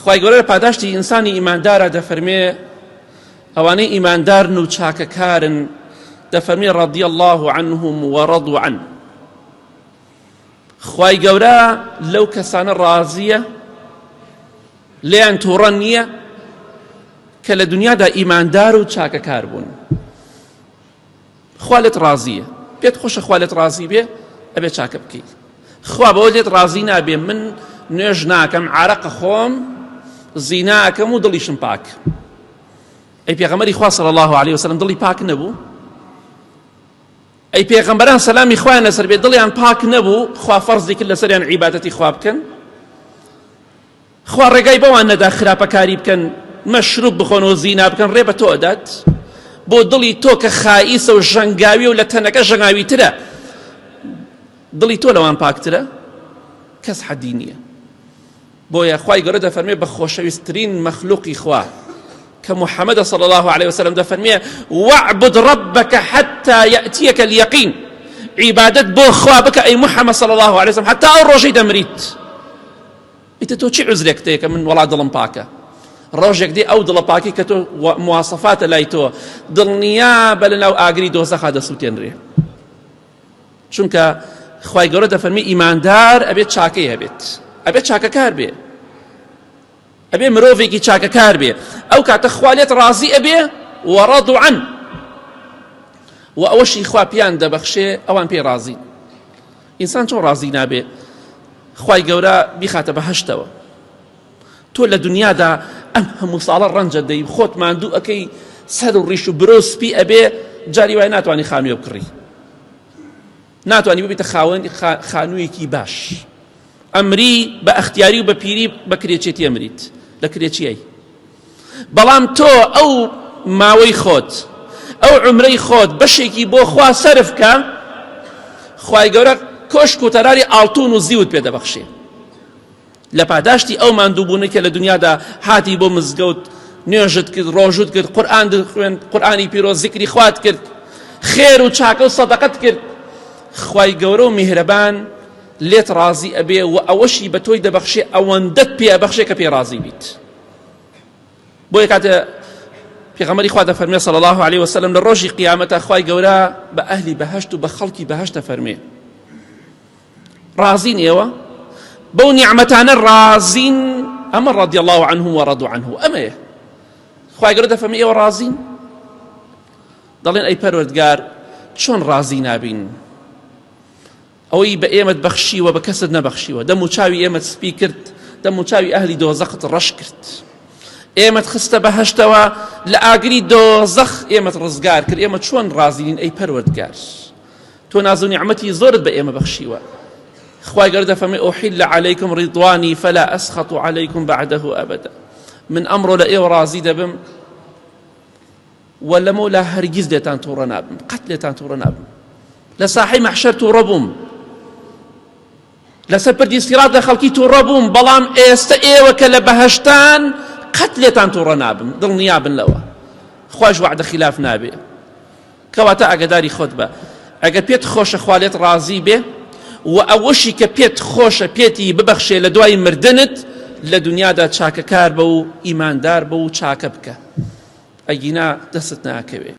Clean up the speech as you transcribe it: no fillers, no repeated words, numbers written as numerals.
خوای گەورە لە پاداشتی ئینسانی ئیماندارە دەفەرمێ ئەوانەی ئیماندارن و چاکەکارن دەفەرمێ رضی الله عنهم ورضوا عنه. خوای گەورە لەو کەسانە ڕازیە لێیان تووڕە نییە کە لە دنیادا ئیماندار و چاکەکار بوون. خوا لێت ڕازیە، پێت خۆشە خوا لێت ڕازی بێ ئەبێ چاکە بکەیت. خوا بەوە لێت ڕازی نابێ من نوێژ ناکەم، عارەقە خۆم، زینا ئەکەم و دڵیشم پاک. ئەی پێغەمبەری خوا صلی الله علیه وسلم دڵی پاک نەبوو؟ ئەی پێغەمبەران سەلامی خوایان لەسەر بێ دڵیان پاک نەبوو خوا فەرزی کرد لەسەریان عیبادەتی خوا بکەن؟ خوا ڕێگای بەوان نەدا خراپەکاری بکەن، مەشروب بخۆن و زینا بکەن، ڕێ بە تۆ ئەدات بۆ دڵی تۆ کە خائیسە و ژەنگاوی و لە تەنەکە ژەنگاوی ترە، دڵی تۆ لەوان پاکترە؟ کەس حەدی نییە. بۆیە خوای گەورە دەفەرمێ بە خۆشەویستترین مەخلوقی خوا کە محەممەدە صلی الله عليه وسلم دەفەرمێ وەعبد ربك حتى يأتيك اليقين. عیبادەت بۆ خوا بکە ئەی محەممەد صلی الله عليه وسلم حتا ئەو ڕۆژەی دەمریت. ئیتر تۆ چی عوزرێک تەیە کە من وەڵا دڵم پاکە؟ ڕۆژێک دێ ئەو دڵە پاکی کە تۆ مواسەفاتە لای تۆ دڵنیا بە لەناو ئاگری دۆزەخا دەسووتێنرێ. چونکە خوای گەورە دەفەرمی ئیماندار ئەبێت چاکەی هەبێت، ئەبێت چاکەکار بێ، ئەبێ مرۆڤێکی چاکەکار بێ. ئەو کاتە خوا لێت ڕازی ئەبێ وەڕەضوا عنه، و ئەوەشی خوا پیان دەبەخشێ ئەوان پێی ڕازین. ئینسان چۆن ڕازی نابێ خوای گەورە بیخاتە بەهەشتەوە؟ تۆ لە دنیادا ئەم هەموو ساڵە ڕەنجە دەی، خۆت ماندوو ئەەکەی، سەر و ڕیش و برۆ سپی ئەبێ، جاری وای ناتوانانی خانوویە بکڕی، ناتوانانی ببیتە خاوەنی خانوویەکی باش. ئەمری بە ئەختیاری و بە پیری بە کرێچێتی ئەمریت، لە کرێچیەی. بەڵام تۆ ئەو ماوەی خۆت، ئەو عمرەی خۆت بەشێکی بۆ خوا سەرف کە، خوای گەورە کۆشک و تەراری ئاڵتون و زیوت پێ دەبەخشێ. لە پاداشتی ئەو ماندووبوونی کە لە دنیادا هاتی بۆ مزگەوت، نوێژت کرد، ڕۆژوت کرد، قورئان دەخوێند، قورئانی پیرۆز زیکری خوات کرد، خێر و چاکە و سەدەقەت کرد، خوای گەورە و میهرەبان لێت ڕازی ئەبێ و ئەوەشی بە تۆی دەبەخشێ ئەوەندەت پێ ئەبەخشێ کە پێ ڕازی بیت. بۆیە کاتە پێغەمبەری خوا دەفەرمێ صلی الله عليه وسلم لە ڕۆژی قیامەتە خوای گەورە بە ئەهلی بەهەشت و بە خەڵکی بەهەشت دەفەرمێ ڕازین ئێوە بەو نیعمەتانە ڕازین؟ ئەمە رضی الله عنهم ورضوا عنه، ئەمەیە. خوای گەورە دەفەرمێ ئێوە ڕازین؟ دەڵێن ئەی پەروەردگار چۆن ڕازی نابین؟ ئەوەی بە ئێمەت بەخشیوە بە کەست نەبەخشیوە، دەم و چاوی ئێمەت سپی کرد، دەم و چاوی ئەهلی دۆزەخت ڕەش کرد، ئێمەت خستە بەهەشتەوە، لە ئاگری دۆزەخ ئێمەت ڕزگار کرد، ئێمە چۆن ڕازین ئەی پەروەردگار؟ تۆ ناز و نیعمەتی زۆرت بە ئێمە بەخشیوە. خوای گەورە دەفەرمێ ئوحیل عەلەیکم ڕیضوانی فەلا ئەسخەط عەلەیکم بەعدەه ئەبەدا. من ئەمڕۆ لە ئێوە ڕازی دەبم و لەمەولا هەرگیز لێتان تووڕە نابم، قەت لێتان تووڕە نابم. لە ساحەی مەحشەر تووڕە بووم، لەسەر پردی سیرات لە خەڵکی تووڕە بووم، بەڵام ئێستا ئێوە کە لە بەهەشتان قەت لێتان تووڕە نابم، دڵنیا بن لەوە. خوش وعدە خلاف نابێ. کەواتە ئاگاداری خۆت بە، ئەگەر پێت خۆشە خوا لێت ڕازی بێ و ئەوەشی کە پێت خۆشە پێتی ببەخشێ لە دوای مردنت، لە دنیادا چاکەکار بە و ئیماندار بە و چاکە بکە، ئەگینا دەست ناکەوێ.